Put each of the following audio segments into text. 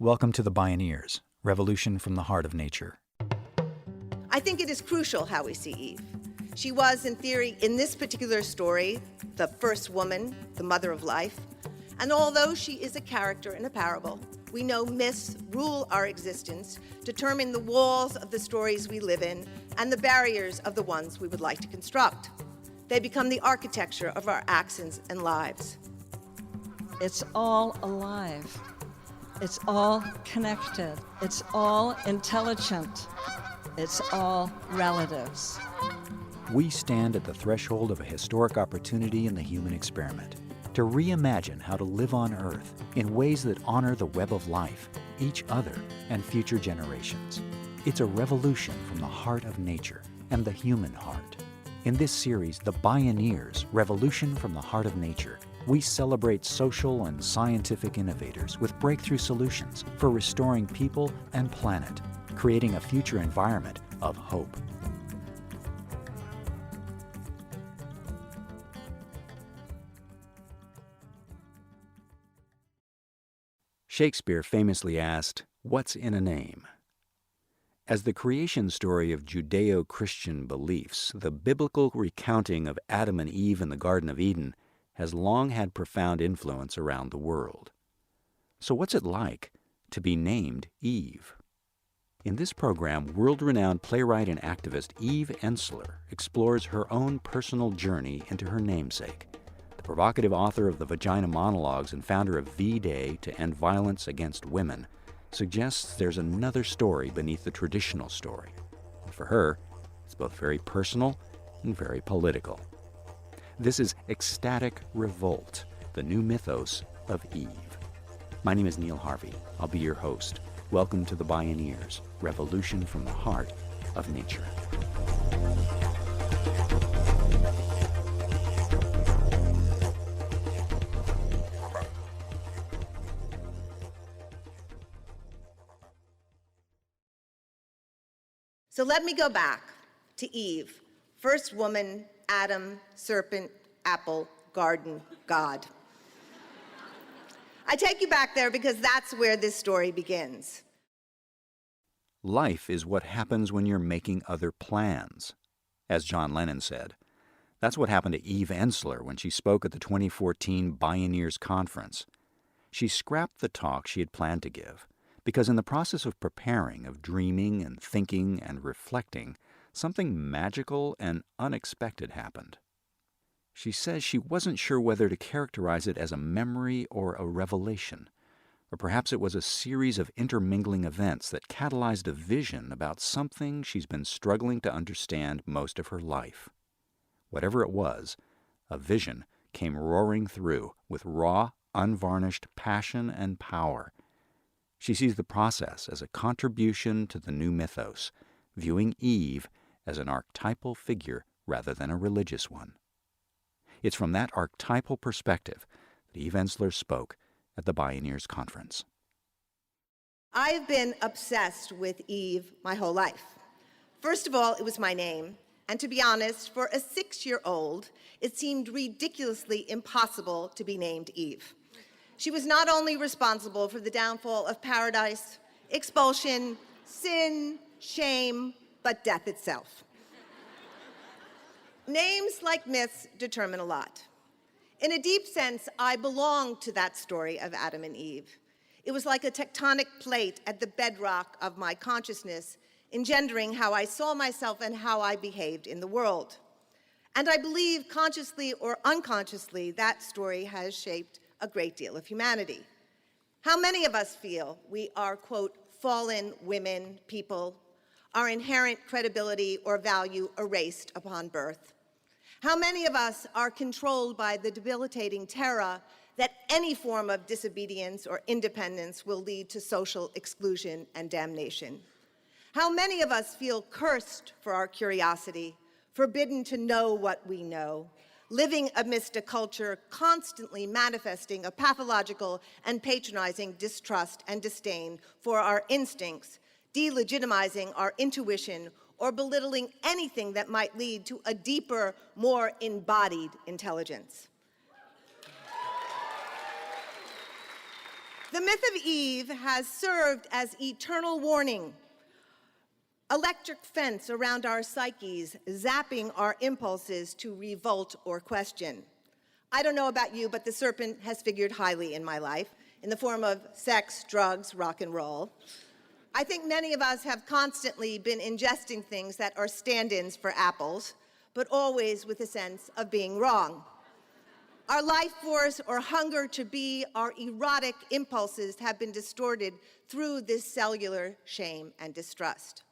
Welcome to the Bioneers, Revolution from the Heart of Nature. I think it is crucial how we see Eve. She was, in theory, in this particular story, the first woman, the mother of life. And although she is a character in a parable, we know myths rule our existence, determine the walls of the stories we live in, and the barriers of the ones we would like to construct. They become the architecture of our actions and lives. It's all alive. It's all connected. It's all intelligent. It's all relatives. We stand at the threshold of a historic opportunity in the human experiment to reimagine how to live on Earth in ways that honor the web of life, each other, and future generations. It's a revolution from the heart of nature and the human heart. In this series, The Bioneers, Revolution from the Heart of Nature, we celebrate social and scientific innovators with breakthrough solutions for restoring people and planet, creating a future environment of hope. Shakespeare famously asked, "What's in a name?" As the creation story of Judeo-Christian beliefs, the biblical recounting of Adam and Eve in the Garden of Eden has long had profound influence around the world. So what's it like to be named Eve? In this program, world-renowned playwright and activist Eve Ensler explores her own personal journey into her namesake. The provocative author of the Vagina Monologues and founder of V-Day to End Violence Against Women suggests there's another story beneath the traditional story. And for her, it's both very personal and very political. This is Ecstatic Revolt, the new mythos of Eve. My name is Neil Harvey. I'll be your host. Welcome to the Bioneers, Revolution from the Heart of Nature. So let me go back to Eve, first woman, Adam, serpent, apple, garden, God. I take you back there because that's where this story begins. Life is what happens when you're making other plans. As John Lennon said, that's what happened to Eve Ensler when she spoke at the 2014 Bioneers conference. She scrapped the talk she had planned to give because in the process of preparing, of dreaming and thinking and reflecting, something magical and unexpected happened. She says she wasn't sure whether to characterize it as a memory or a revelation, or perhaps it was a series of intermingling events that catalyzed a vision about something she's been struggling to understand most of her life. Whatever it was, a vision came roaring through with raw, unvarnished passion and power. She sees the process as a contribution to the new mythos, viewing Eve as an archetypal figure rather than a religious one. It's from that archetypal perspective that Eve Ensler spoke at the Bioneers conference. I've been obsessed with Eve my whole life. First of all, it was my name. And to be honest, for a 6-year-old, it seemed ridiculously impossible to be named Eve. She was not only responsible for the downfall of paradise, expulsion, sin, shame, but death itself. Names, like myths, determine a lot. In a deep sense, I belong to that story of Adam and Eve. It was like a tectonic plate at the bedrock of my consciousness, engendering how I saw myself and how I behaved in the world. And I believe, consciously or unconsciously, that story has shaped a great deal of humanity. How many of us feel we are, quote, fallen women, people, our inherent credibility or value erased upon birth? How many of us are controlled by the debilitating terror that any form of disobedience or independence will lead to social exclusion and damnation? How many of us feel cursed for our curiosity, forbidden to know what we know, living amidst a culture constantly manifesting a pathological and patronizing distrust and disdain for our instincts, delegitimizing our intuition, or belittling anything that might lead to a deeper, more embodied intelligence? The myth of Eve has served as eternal warning, electric fence around our psyches, zapping our impulses to revolt or question. I don't know about you, but the serpent has figured highly in my life, in the form of sex, drugs, rock and roll. I think many of us have constantly been ingesting things that are stand-ins for apples, but always with a sense of being wrong. Our life force or hunger to be, our erotic impulses have been distorted through this cellular shame and distrust.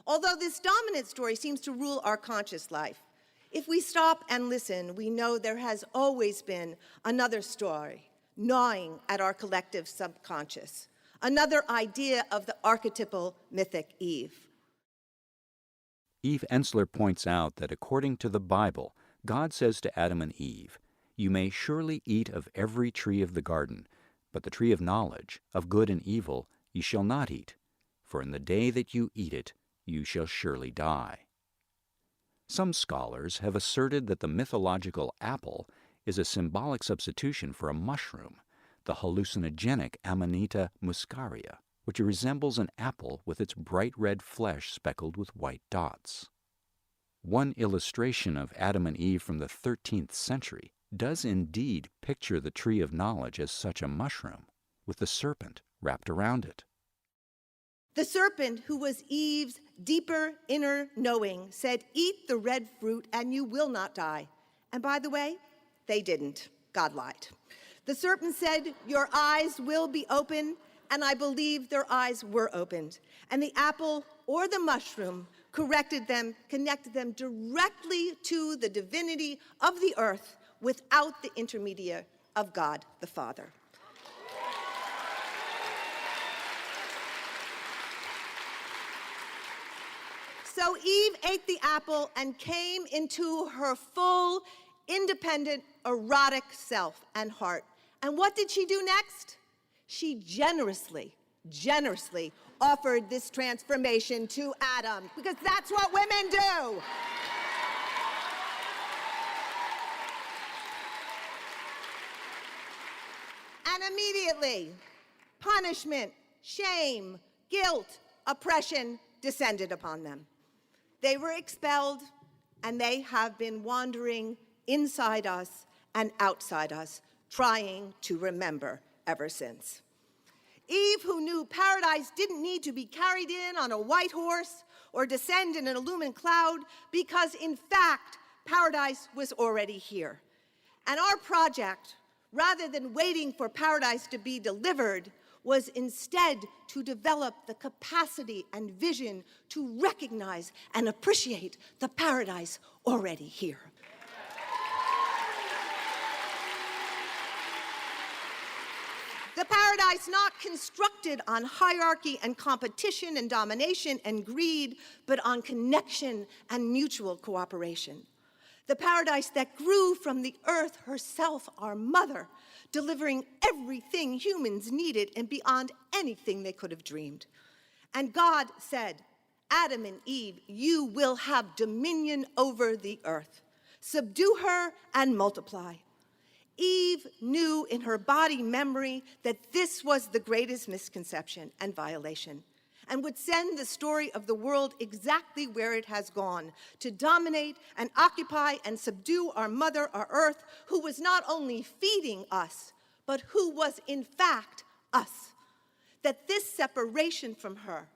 Although this dominant story seems to rule our conscious life, if we stop and listen, we know there has always been another story gnawing at our collective subconscious, another idea of the archetypal mythic Eve. Eve Ensler points out that according to the Bible, God says to Adam and Eve, "You may surely eat of every tree of the garden, but the tree of knowledge, of good and evil, ye shall not eat, for in the day that you eat it, you shall surely die." Some scholars have asserted that the mythological apple is a symbolic substitution for a mushroom, the hallucinogenic Amanita muscaria, which resembles an apple with its bright red flesh speckled with white dots. One illustration of Adam and Eve from the 13th century does indeed picture the tree of knowledge as such a mushroom, with the serpent wrapped around it. The serpent, who was Eve's deeper inner knowing, said, "Eat the red fruit and you will not die." And by the way, they didn't. God lied. The serpent said, "Your eyes will be open," and I believe their eyes were opened. And the apple or the mushroom connected them directly to the divinity of the earth without the intermediary of God the Father. So Eve ate the apple and came into her full, independent, erotic self and heart. And what did she do next? She generously offered this transformation to Adam, because that's what women do. And immediately, punishment, shame, guilt, oppression descended upon them. They were expelled, and they have been wandering inside us and outside us, trying to remember ever since. Eve, who knew paradise didn't need to be carried in on a white horse or descend in an illumined cloud, because in fact, paradise was already here. And our project, rather than waiting for paradise to be delivered, was instead to develop the capacity and vision to recognize and appreciate the paradise already here. The paradise not constructed on hierarchy and competition and domination and greed, but on connection and mutual cooperation. The paradise that grew from the earth herself, our mother, delivering everything humans needed and beyond anything they could have dreamed. And God said, "Adam and Eve, you will have dominion over the earth. Subdue her and multiply." Eve knew in her body memory that this was the greatest misconception and violation, and would send the story of the world exactly where it has gone, to dominate and occupy and subdue our mother, our earth, who was not only feeding us, but who was in fact us. That this separation from her,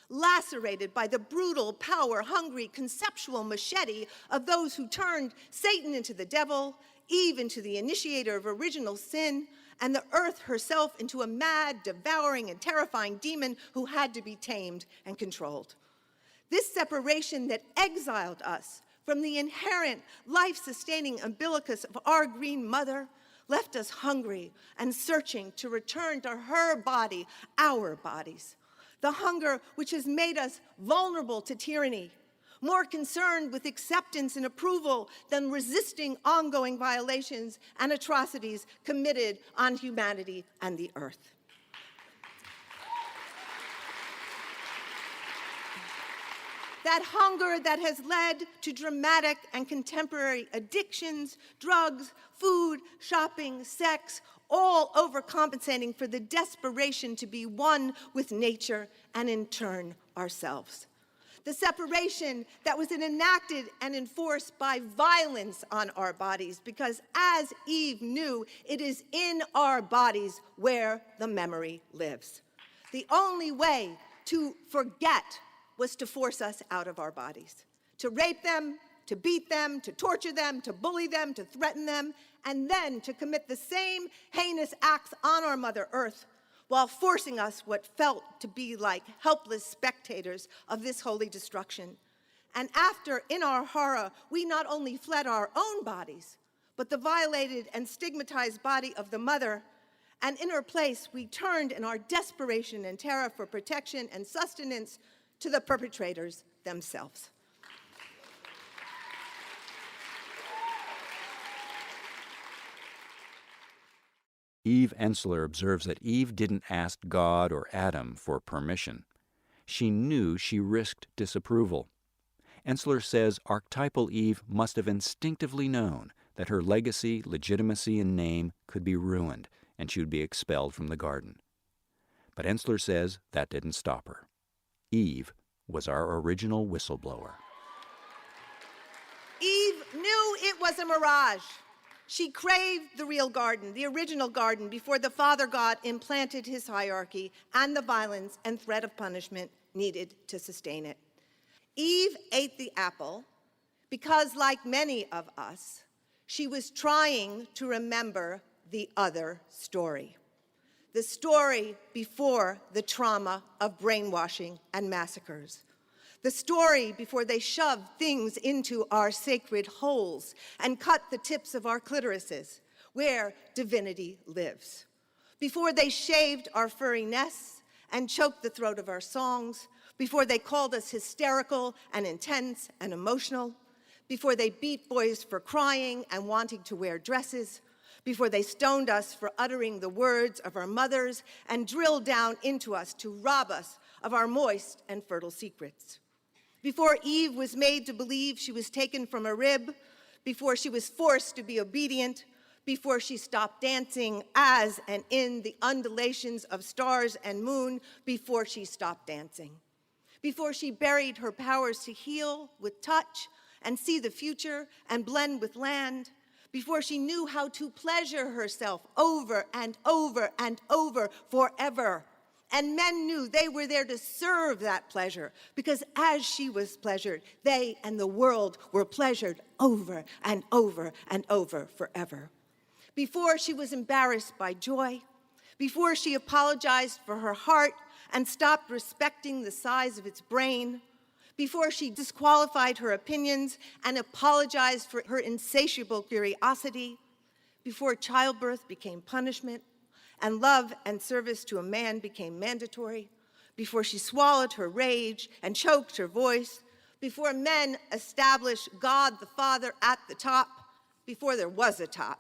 lacerated by the brutal, power-hungry, conceptual machete of those who turned Satan into the devil, Eve into the initiator of original sin, and the earth herself into a mad, devouring, and terrifying demon who had to be tamed and controlled. This separation that exiled us from the inherent life-sustaining umbilicus of our green mother left us hungry and searching to return to her body, our bodies. The hunger which has made us vulnerable to tyranny, more concerned with acceptance and approval than resisting ongoing violations and atrocities committed on humanity and the earth. That hunger that has led to dramatic and contemporary addictions, drugs, food, shopping, sex, all overcompensating for the desperation to be one with nature and in turn ourselves. The separation that was enacted and enforced by violence on our bodies, because as Eve knew, it is in our bodies where the memory lives. The only way to forget was to force us out of our bodies, to rape them, to beat them, to torture them, to bully them, to threaten them, and then to commit the same heinous acts on our Mother Earth while forcing us what felt to be like helpless spectators of this holy destruction. And after, in our horror, we not only fled our own bodies, but the violated and stigmatized body of the mother, and in her place, we turned in our desperation and terror for protection and sustenance to the perpetrators themselves. Eve Ensler observes that Eve didn't ask God or Adam for permission. She knew she risked disapproval. Ensler says archetypal Eve must have instinctively known that her legacy, legitimacy, and name could be ruined, and she would be expelled from the garden. But Ensler says that didn't stop her. Eve was our original whistleblower. Eve knew it was a mirage. She craved the real garden, the original garden, before the Father God implanted his hierarchy and the violence and threat of punishment needed to sustain it. Eve ate the apple because, like many of us, she was trying to remember the other story. The story before the trauma of brainwashing and massacres. The story before they shoved things into our sacred holes and cut the tips of our clitorises, where divinity lives. Before they shaved our furry nests and choked the throat of our songs. Before they called us hysterical and intense and emotional. Before they beat boys for crying and wanting to wear dresses. Before they stoned us for uttering the words of our mothers and drilled down into us to rob us of our moist and fertile secrets. Before Eve was made to believe she was taken from a rib, before she was forced to be obedient, before she stopped dancing as and in the undulations of stars and moon, before she stopped dancing. Before she buried her powers to heal with touch and see the future and blend with land, before she knew how to pleasure herself over and over and over forever. And men knew they were there to serve that pleasure, because as she was pleasured, they and the world were pleasured over and over and over forever. Before she was embarrassed by joy, before she apologized for her heart and stopped respecting the size of its brain, before she disqualified her opinions and apologized for her insatiable curiosity, before childbirth became punishment and love and service to a man became mandatory, before she swallowed her rage and choked her voice, before men established God the Father at the top, before there was a top,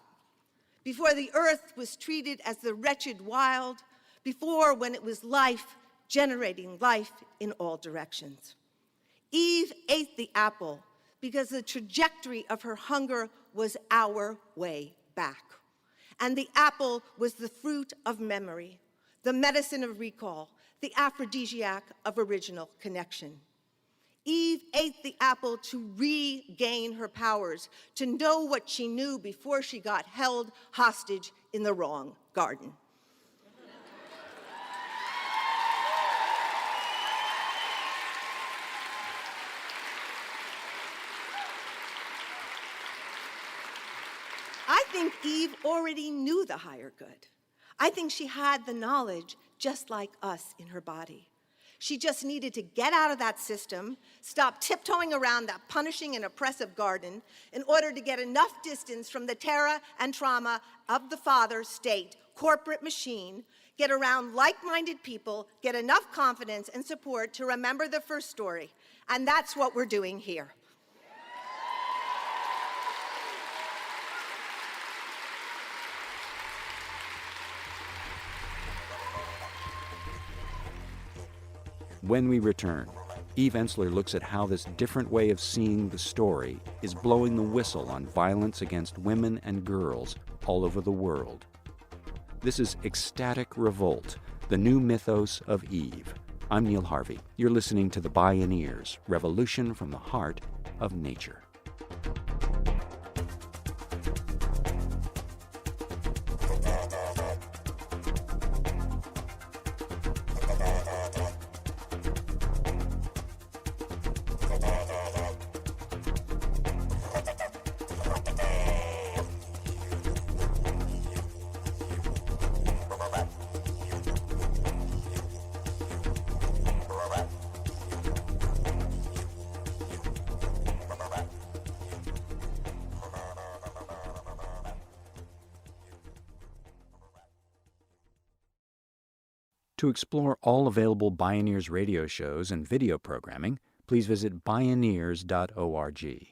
before the earth was treated as the wretched wild, before when it was life generating life in all directions. Eve ate the apple because the trajectory of her hunger was our way back. And the apple was the fruit of memory, the medicine of recall, the aphrodisiac of original connection. Eve ate the apple to regain her powers, to know what she knew before she got held hostage in the wrong garden. I think Eve already knew the higher good. I think she had the knowledge just like us in her body. She just needed to get out of that system, stop tiptoeing around that punishing and oppressive garden in order to get enough distance from the terror and trauma of the father state corporate machine, get around like-minded people, get enough confidence and support to remember the first story. And that's what we're doing here. When we return, Eve Ensler looks at how this different way of seeing the story is blowing the whistle on violence against women and girls all over the world. This is Ecstatic Revolt, the new mythos of Eve. I'm Neil Harvey. You're listening to the Bioneers, Revolution from the Heart of Nature. To explore all available Bioneers radio shows and video programming, please visit Bioneers.org.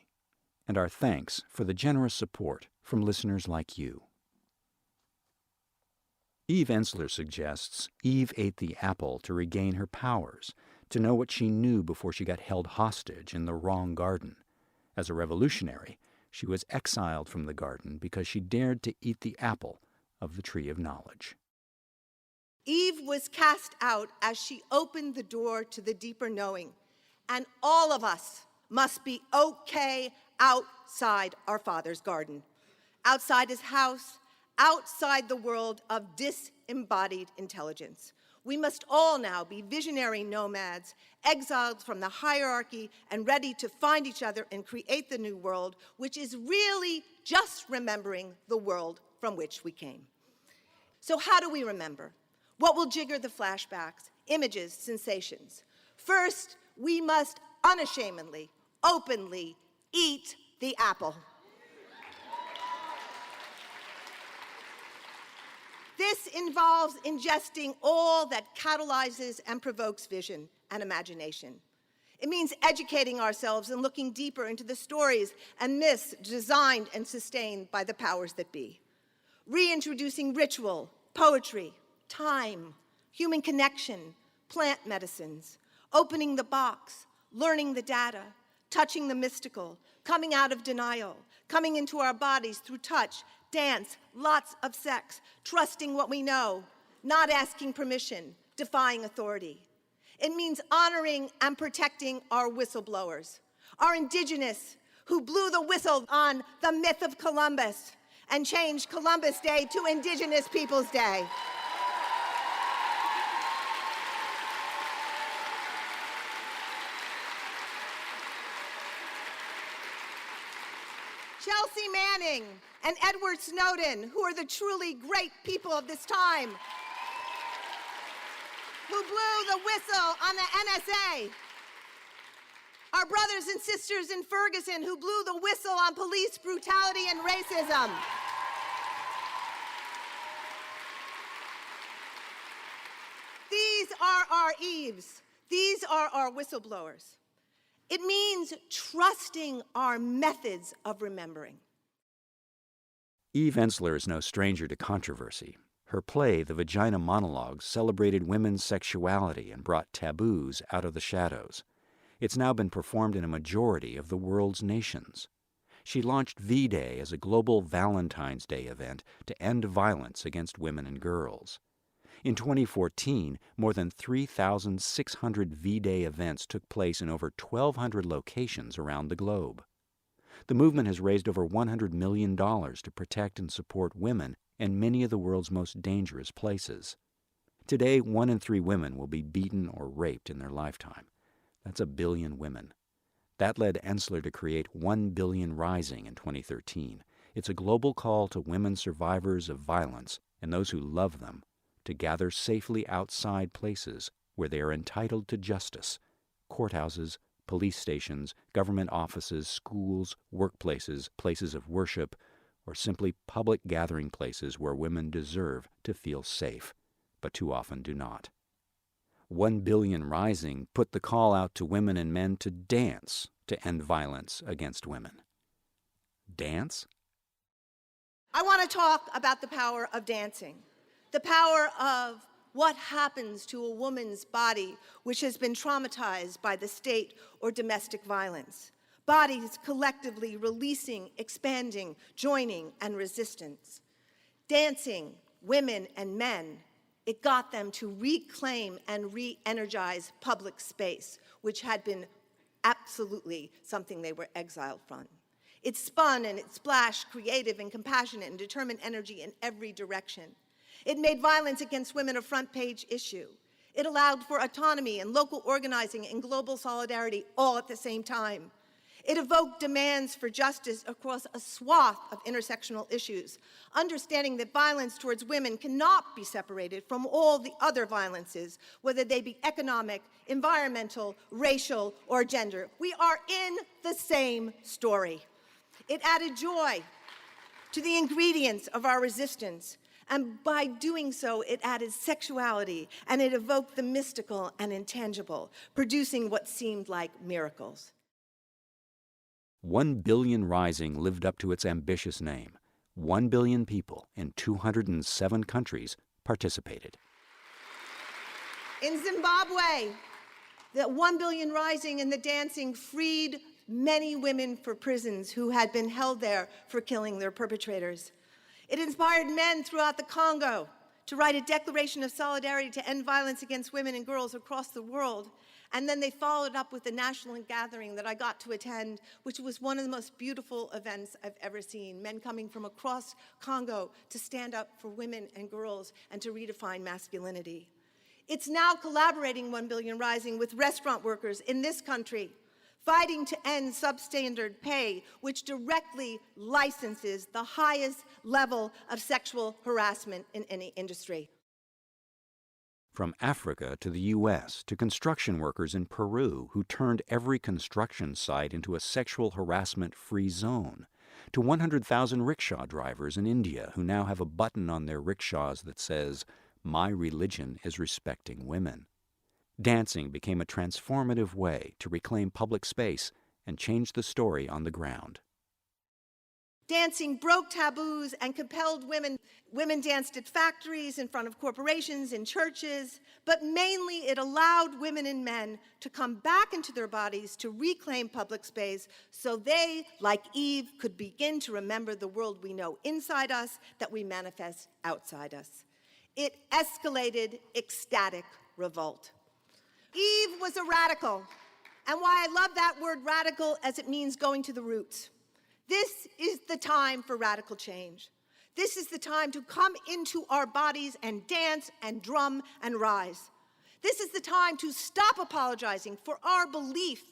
And our thanks for the generous support from listeners like you. Eve Ensler suggests Eve ate the apple to regain her powers, to know what she knew before she got held hostage in the wrong garden. As a revolutionary, she was exiled from the garden because she dared to eat the apple of the tree of knowledge. Eve was cast out as she opened the door to the deeper knowing, and all of us must be okay outside our Father's garden, outside his house, outside the world of disembodied intelligence. We must all now be visionary nomads, exiled from the hierarchy and ready to find each other and create the new world, which is really just remembering the world from which we came. So how do we remember? What will jigger the flashbacks, images, sensations? First, we must unashamedly, openly eat the apple. This involves ingesting all that catalyzes and provokes vision and imagination. It means educating ourselves and looking deeper into the stories and myths designed and sustained by the powers that be. Reintroducing ritual, poetry, time, human connection, plant medicines, opening the box, learning the data, touching the mystical, coming out of denial, coming into our bodies through touch, dance, lots of sex, trusting what we know, not asking permission, defying authority. It means honoring and protecting our whistleblowers, our indigenous who blew the whistle on the myth of Columbus and changed Columbus Day to Indigenous Peoples Day. Chelsea Manning and Edward Snowden, who are the truly great people of this time, who blew the whistle on the NSA. Our brothers and sisters in Ferguson, who blew the whistle on police brutality and racism. These are our Eves. These are our whistleblowers. It means trusting our methods of remembering. Eve Ensler is no stranger to controversy. Her play, The Vagina Monologues, celebrated women's sexuality and brought taboos out of the shadows. It's now been performed in a majority of the world's nations. She launched V-Day as a global Valentine's Day event to end violence against women and girls. In 2014, more than 3,600 V-Day events took place in over 1,200 locations around the globe. The movement has raised over $100 million to protect and support women in many of the world's most dangerous places. Today, 1 in 3 women will be beaten or raped in their lifetime. That's 1 billion women. That led Ensler to create 1 Billion Rising in 2013. It's a global call to women survivors of violence and those who love them to gather safely outside places where they are entitled to justice: courthouses, police stations, government offices, schools, workplaces, places of worship, or simply public gathering places where women deserve to feel safe, but too often do not. 1 Billion Rising put the call out to women and men to dance to end violence against women. Dance? I want to talk about the power of dancing, the power of what happens to a woman's body which has been traumatized by the state or domestic violence. Bodies collectively releasing, expanding, joining, and resistance. Dancing, women and men, it got them to reclaim and re-energize public space, which had been absolutely something they were exiled from. It spun and it splashed creative and compassionate and determined energy in every direction. It made violence against women a front-page issue. It allowed for autonomy and local organizing and global solidarity all at the same time. It evoked demands for justice across a swath of intersectional issues, understanding that violence towards women cannot be separated from all the other violences, whether they be economic, environmental, racial, or gender. We are in the same story. It added joy to the ingredients of our resistance, and by doing so, it added sexuality, and it evoked the mystical and intangible, producing what seemed like miracles. 1 Billion Rising lived up to its ambitious name. 1 billion people in 207 countries participated. In Zimbabwe, the 1 Billion Rising and the dancing freed many women from prisons who had been held there for killing their perpetrators. It inspired men throughout the Congo to write a declaration of solidarity to end violence against women and girls across the world. And then they followed up with a national gathering that I got to attend, which was one of the most beautiful events I've ever seen. Men coming from across Congo to stand up for women and girls and to redefine masculinity. It's now collaborating 1 Billion Rising with restaurant workers in this country, fighting to end substandard pay, which directly licenses the highest level of sexual harassment in any industry. From Africa to the U.S. to construction workers in Peru who turned every construction site into a sexual harassment-free zone, to 100,000 rickshaw drivers in India who now have a button on their rickshaws that says, "My religion is respecting women." Dancing became a transformative way to reclaim public space and change the story on the ground. Dancing broke taboos and compelled women. Women danced at factories, in front of corporations, in churches, but mainly it allowed women and men to come back into their bodies to reclaim public space so they, like Eve, could begin to remember the world we know inside us that we manifest outside us. It escalated ecstatic revolt. Eve was a radical, and why I love that word radical as it means going to the roots. This is the time for radical change. This is the time to come into our bodies and dance and drum and rise. This is the time to stop apologizing for our belief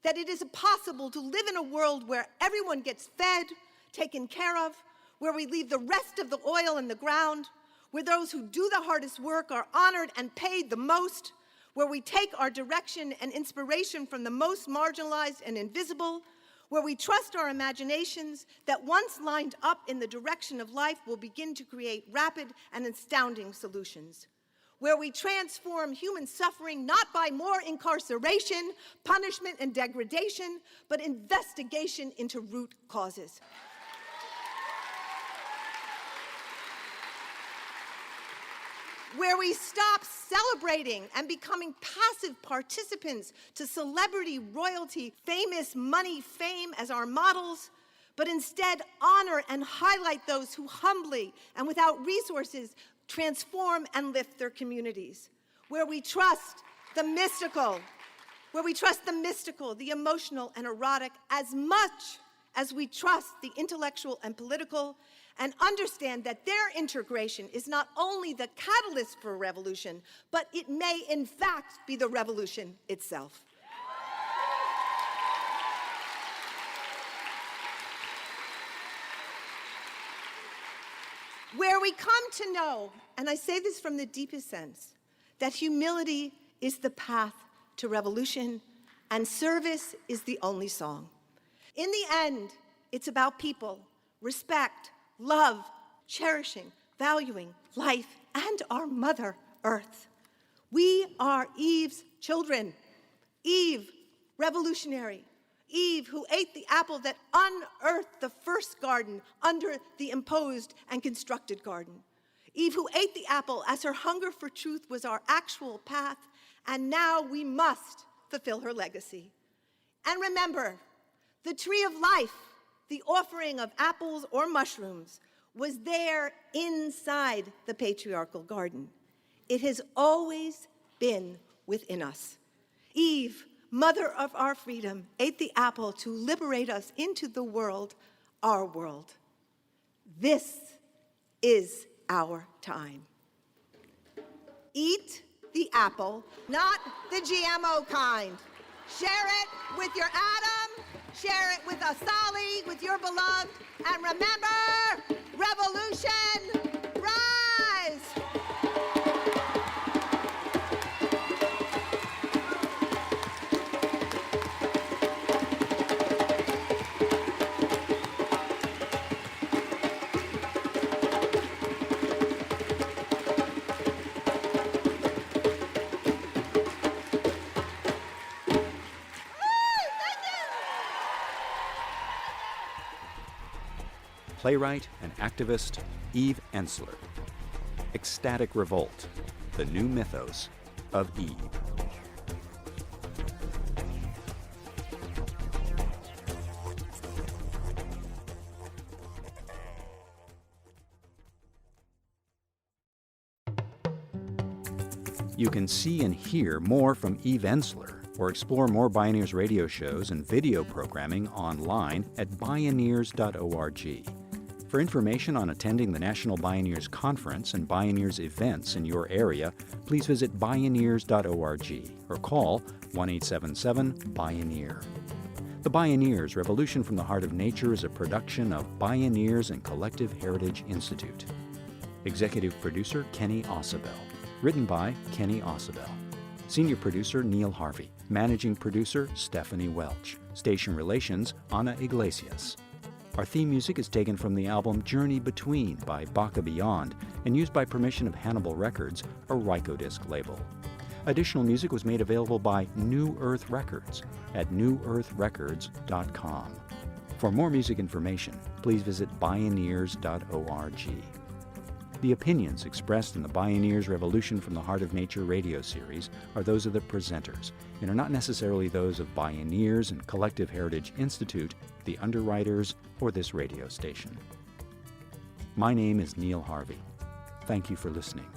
that it is possible to live in a world where everyone gets fed, taken care of, where we leave the rest of the oil in the ground, where those who do the hardest work are honored and paid the most, where we take our direction and inspiration from the most marginalized and invisible, where we trust our imaginations that once lined up in the direction of life will begin to create rapid and astounding solutions, where we transform human suffering not by more incarceration, punishment, and degradation, but investigation into root causes. Where we stop celebrating and becoming passive participants to celebrity, royalty, famous money, fame as our models, but instead honor and highlight those who humbly and without resources transform and lift their communities. Where we trust the mystical, the emotional and erotic as much as we trust the intellectual and political, and understand that their integration is not only the catalyst for a revolution, but it may in fact be the revolution itself. Where we come to know, and I say this from the deepest sense, that humility is the path to revolution and service is the only song. In the end, it's about people, respect, love, cherishing, valuing life and our Mother Earth. We are Eve's children. Eve, revolutionary. Eve, who ate the apple that unearthed the first garden under the imposed and constructed garden. Eve who ate the apple as her hunger for truth was our actual path, and now we must fulfill her legacy. And remember, the tree of life, the offering of apples or mushrooms, was there inside the patriarchal garden. It has always been within us. Eve, mother of our freedom, ate the apple to liberate us into the world, our world. This is our time. Eat the apple, not the GMO kind. Share it with your Adam, share it with Asali, with your beloved, and remember, revolution, rise! Playwright and activist Eve Ensler. Ecstatic Revolt, the new mythos of Eve. You can see and hear more from Eve Ensler, or explore more Bioneers radio shows and video programming online at Bioneers.org. For information on attending the National Bioneers Conference and Bioneers events in your area, please visit Bioneers.org or call 1-877-BIONEER. The Bioneers Revolution from the Heart of Nature is a production of Bioneers and Collective Heritage Institute. Executive Producer Kenny Ausubel. Written by Kenny Ausubel. Senior Producer Neil Harvey. Managing Producer Stephanie Welch. Station Relations Ana Iglesias. Our theme music is taken from the album Journey Between by Baka Beyond and used by permission of Hannibal Records, a Rykodisc label. Additional music was made available by New Earth Records at newearthrecords.com. For more music information, please visit Bioneers.org. The opinions expressed in the Bioneers Revolution from the Heart of Nature radio series are those of the presenters and are not necessarily those of Bioneers and Collective Heritage Institute, the underwriters, or this radio station. My name is Neil Harvey. Thank you for listening.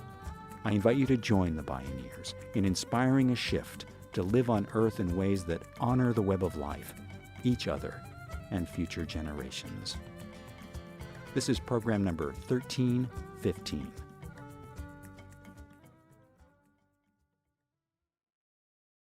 I invite you to join the Bioneers in inspiring a shift to live on Earth in ways that honor the web of life, each other, and future generations. This is program number 1315.